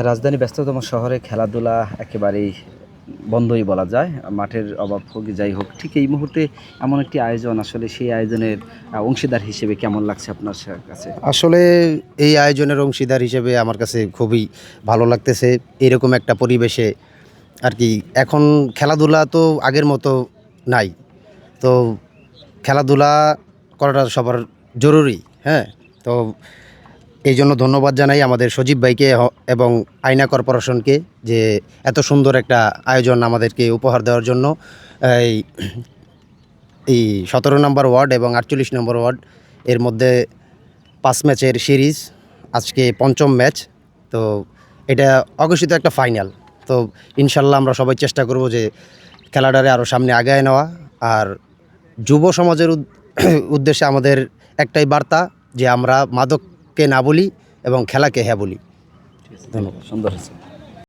রাজধানী ব্যস্ততম শহরে খেলাধুলা একেবারেই বন্ধই বলা যায়। মাঠের অভাব হোক, যাই হোক। ঠিক এই মুহূর্তে এমন একটি আয়োজন, আসলে সেই আয়োজনের অংশীদার হিসেবে কেমন লাগছে আপনার কাছে? আসলে এই আয়োজনের অংশীদার হিসেবে আমার কাছে খুবই ভালো লাগতেছে। এরকম একটা পরিবেশে আর কি এখন খেলাধুলা তো আগের মতো নাই। তো খেলাধুলা করাটা সবার জরুরি, হ্যাঁ? তো এইজন্য ধন্যবাদ জানাই আমাদের সজীব ভাইকে এবং আয়না কর্পোরেশনকে যে এত সুন্দর একটা আয়োজন আমাদেরকে উপহার দেওয়ার জন্য। এই এই ১৭ নম্বর ওয়ার্ড এবং ৪৮ নম্বর ওয়ার্ড এর মধ্যে ৫ ম্যাচের সিরিজ, আজকে পঞ্চম ম্যাচ। তো এটা অঘোষিত একটা ফাইনাল। তো ইনশাল্লাহ আমরা সবাই চেষ্টা করব যে খেলাটারে আরও সামনে আগায় নেওয়া। আর যুব সমাজের উদ্দেশ্যে আমাদের একটাই বার্তা যে আমরা মাদককে না বলি এবং খেলাকে হ্যাঁ বলি। ঠিক আছে, ধন্যবাদ। সুন্দর হয়েছে।